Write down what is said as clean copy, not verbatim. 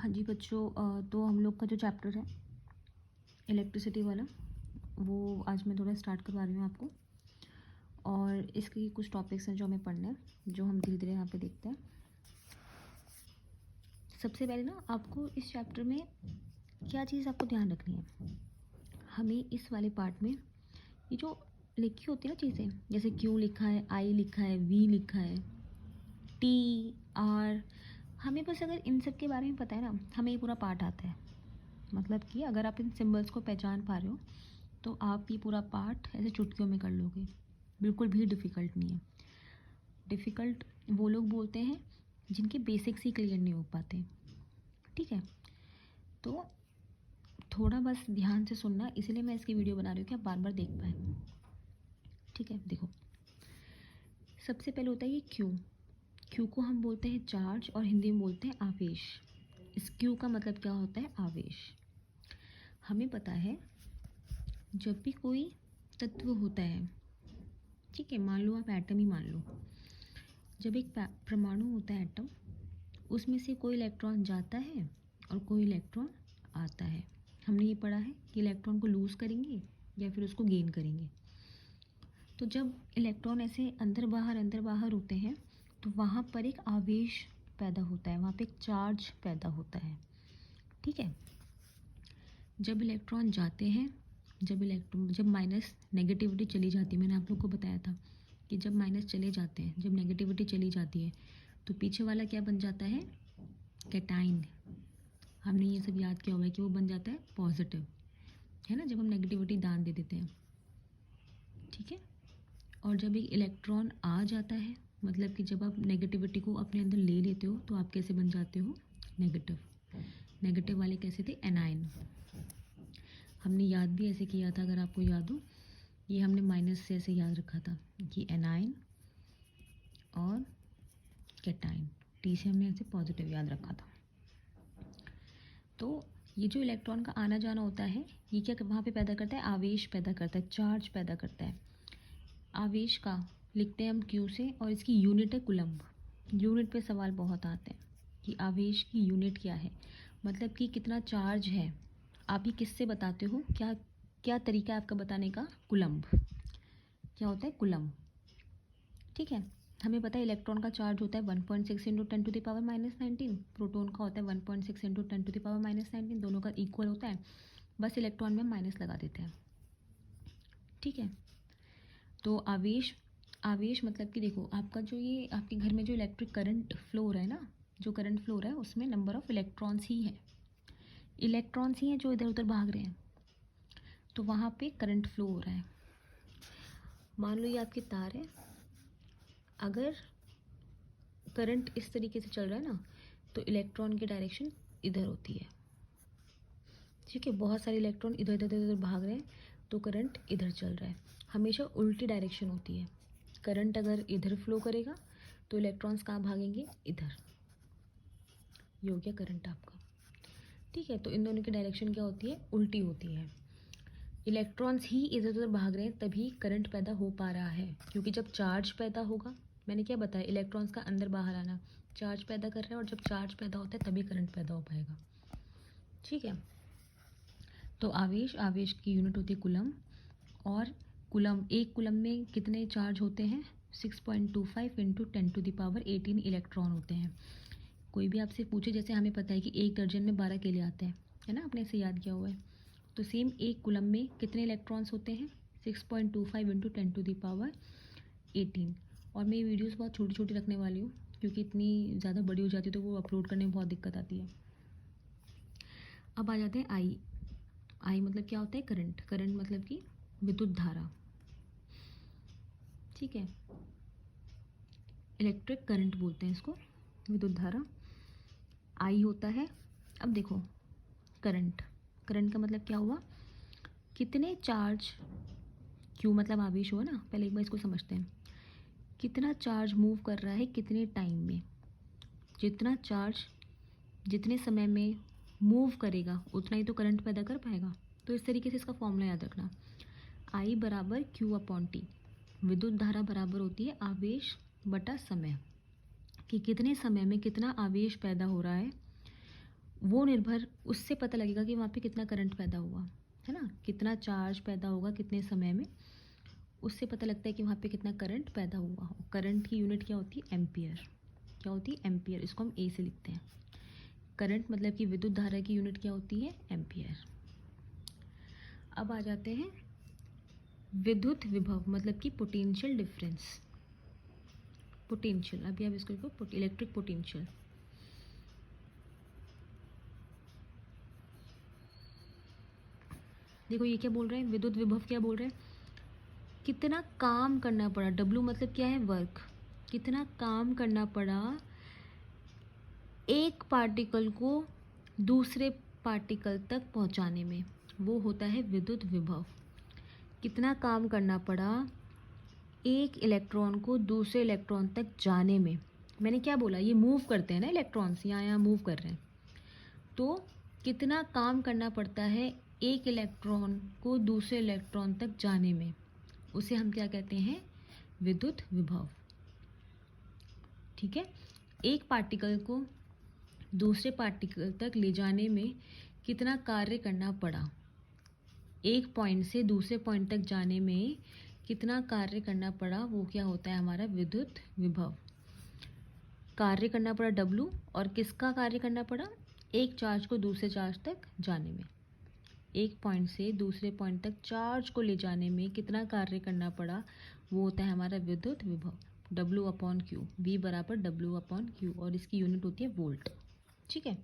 हाँ जी बच्चों, तो हम लोग का जो चैप्टर है इलेक्ट्रिसिटी वाला, वो आज मैं थोड़ा स्टार्ट करवा रही हूँ आपको। और इसके कुछ टॉपिक्स हैं जो हमें पढ़ना है, जो हम धीरे धीरे यहाँ पे देखते हैं। सबसे पहले ना आपको इस चैप्टर में क्या चीज़ आपको ध्यान रखनी है। हमें इस वाले पार्ट में ये जो लिखी होती है ना चीज़ें, जैसे क्यू लिखा है, आई लिखा है, वी लिखा है, टी आर, हमें बस अगर इन सब के बारे में पता है ना, हमें ये पूरा पार्ट आता है। मतलब कि अगर आप इन सिंबल्स को पहचान पा रहे हो तो आप ये पूरा पार्ट ऐसे चुटकियों में कर लोगे। बिल्कुल भी डिफ़िकल्ट नहीं है। डिफ़िकल्ट वो लोग बोलते हैं जिनके बेसिक्स ही क्लियर नहीं हो पाते। ठीक है, तो थोड़ा बस ध्यान से सुनना, इसलिए मैं इसकी वीडियो बना रही हूँ कि आप बार बार देख पाएँ। ठीक है, देखो सबसे पहले होता है ये क्यू। क्यू को हम बोलते हैं चार्ज और हिंदी में बोलते हैं आवेश। इस क्यू का मतलब क्या होता है? आवेश। हमें पता है जब भी कोई तत्व होता है, ठीक है, मान लो आप एटम ही मान लो, जब एक परमाणु होता है एटम, उसमें से कोई इलेक्ट्रॉन जाता है और कोई इलेक्ट्रॉन आता है। हमने ये पढ़ा है कि इलेक्ट्रॉन को लूज़ करेंगे या फिर उसको गेन करेंगे। तो जब इलेक्ट्रॉन ऐसे अंदर बाहर होते हैं तो वहाँ पर एक आवेश पैदा होता है, वहाँ पे एक चार्ज पैदा होता है। ठीक है, जब इलेक्ट्रॉन जाते हैं, जब माइनस नेगेटिविटी चली जाती है, मैंने आप लोग को बताया था कि जब माइनस चले जाते हैं, जब नेगेटिविटी चली जाती है तो पीछे वाला क्या बन जाता है? कैटाइन। हमने ये सब याद किया हुआ है कि वो बन जाता है पॉजिटिव, है ना, जब हम नेगेटिविटी दान दे देते हैं। ठीक है, और जब एक इलेक्ट्रॉन आ जाता है, मतलब कि जब आप नेगेटिविटी को अपने अंदर ले लेते हो तो आप कैसे बन जाते हो? नेगेटिव। नेगेटिव वाले कैसे थे? एनाइन। हमने याद भी ऐसे किया था, अगर आपको याद हो, ये हमने माइनस से ऐसे याद रखा था कि एनाइन और कैटाइन, टी से हमने ऐसे पॉजिटिव याद रखा था। तो ये जो इलेक्ट्रॉन का आना जाना होता है, ये क्या वहाँ पे पैदा करता है? आवेश पैदा करता है, चार्ज पैदा करता है। आवेश का लिखते हैं हम क्यू से, और इसकी यूनिट है कूलम्ब। यूनिट पे सवाल बहुत आते हैं कि आवेश की यूनिट क्या है, मतलब कि कितना चार्ज है। आप ये किससे बताते हो? क्या क्या तरीका है आपका बताने का? कूलम्ब। क्या होता है? कूलम्ब। ठीक है, हमें पता है इलेक्ट्रॉन का चार्ज होता है 1.6 इंटू 10⁻⁻19। प्रोटॉन का होता है 1.6 इंटू 10⁻⁻19। दोनों का इक्वल होता है, बस इलेक्ट्रॉन में हम माइनस लगा देते हैं। ठीक है, तो आवेश, आवेश मतलब कि देखो, आपका जो ये आपके घर में जो इलेक्ट्रिक करंट फ्लो हो रहा है ना, जो करंट फ्लो हो रहा है उसमें नंबर ऑफ इलेक्ट्रॉन्स ही है, इलेक्ट्रॉन्स ही हैं जो इधर उधर भाग रहे हैं, तो वहाँ पे करंट फ्लो हो रहा है। मान लो ये आपकी तार है, अगर करंट इस तरीके से चल रहा है ना, तो इलेक्ट्रॉन की डायरेक्शन इधर होती है। ठीक है, बहुत सारे इलेक्ट्रॉन इधर इधर इधर भाग रहे हैं तो करंट इधर चल रहा है। हमेशा उल्टी डायरेक्शन होती है। करंट अगर इधर फ्लो करेगा तो इलेक्ट्रॉन्स कहाँ भागेंगे? इधर। ये हो गया करंट आपका। ठीक है, तो इन दोनों की डायरेक्शन क्या होती है? उल्टी होती है। इलेक्ट्रॉन्स ही इधर उधर भाग रहे हैं तभी करंट पैदा हो पा रहा है, क्योंकि जब चार्ज पैदा होगा, मैंने क्या बताया, इलेक्ट्रॉन्स का अंदर बाहर आना चार्ज पैदा कर रहा है, और जब चार्ज पैदा होता है तभी करंट पैदा हो पाएगा। ठीक है, तो आवेश, आवेश की यूनिट होती है कूलम, और कूलम, एक कूलम में कितने चार्ज होते हैं? 6.25 इंटू 10⁻18 इलेक्ट्रॉन होते हैं। कोई भी आपसे पूछे, जैसे हमें पता है कि एक दर्जन में 12 केले आते हैं, है ना, आपने इसे याद किया हुआ है, तो सेम एक कूलम में कितने इलेक्ट्रॉन्स होते हैं? 6.25 इंटू 10⁻18। और मैं ये वीडियोस बहुत छोटी छोटी रखने वाली हूँ, क्योंकि इतनी ज़्यादा बड़ी हो जाती है तो वो अपलोड करने में बहुत दिक्कत आती है। अब आ जाते हैं आई। आई मतलब क्या होता है? करंट। करंट मतलब कि विद्युत धारा। ठीक है, इलेक्ट्रिक करंट बोलते हैं इसको, विद्युत धारा। आई होता है, अब देखो करंट, करंट का मतलब क्या हुआ? कितने चार्ज, क्यू मतलब आवेश हुआ ना, पहले एक बार इसको समझते हैं। कितना चार्ज मूव कर रहा है कितने टाइम में? जितना चार्ज जितने समय में मूव करेगा उतना ही तो करंट पैदा कर पाएगा। तो इस तरीके से इसका फॉर्मूला याद रखना, आई बराबर क्यू अपॉन टी। विद्युत धारा बराबर होती है आवेश बटा समय, कि कितने समय में कितना आवेश पैदा हो रहा है वो निर्भर उससे पता लगेगा कि वहाँ पे कितना करंट पैदा हुआ, है ना, कितना चार्ज पैदा होगा कितने समय में, उससे पता लगता है कि वहाँ पे कितना करंट पैदा हुआ। करंट की यूनिट क्या होती है? एम्पियर। क्या होती है? एम्पियर। इसको हम ए से लिखते हैं। करंट मतलब कि विद्युत धारा की यूनिट क्या होती है? एम्पियर। अब आ जाते हैं विद्युत विभव मतलब कि पोटेंशियल डिफरेंस। पोटेंशियल, अभी आप इसको लिखो इलेक्ट्रिक पोटेंशियल। देखो ये क्या बोल रहे हैं, विद्युत विभव क्या बोल रहे हैं, कितना काम करना पड़ा, डब्ल्यू मतलब क्या है? वर्क। कितना काम करना पड़ा एक पार्टिकल को दूसरे पार्टिकल तक पहुंचाने में, वो होता है विद्युत विभव। कितना काम करना पड़ा एक इलेक्ट्रॉन को दूसरे इलेक्ट्रॉन तक जाने में। मैंने क्या बोला, ये मूव करते हैं ना इलेक्ट्रॉन्स, यहाँ मूव कर रहे हैं, तो कितना काम करना पड़ता है एक इलेक्ट्रॉन को दूसरे इलेक्ट्रॉन तक जाने में, उसे हम क्या कहते हैं? विद्युत विभव। ठीक है, एक पार्टिकल को दूसरे पार्टिकल तक ले जाने में कितना कार्य करना पड़ा, एक पॉइंट से दूसरे पॉइंट तक जाने में कितना कार्य करना पड़ा, वो क्या होता है? हमारा विद्युत विभव। कार्य करना पड़ा डब्लू, और किसका कार्य करना पड़ा? एक चार्ज को दूसरे चार्ज तक जाने में। एक पॉइंट से दूसरे पॉइंट तक चार्ज को ले जाने में कितना कार्य करना पड़ा, वो होता है हमारा विद्युत विभव। W/Q, V बराबर W/Q, और इसकी यूनिट होती है वोल्ट। ठीक है।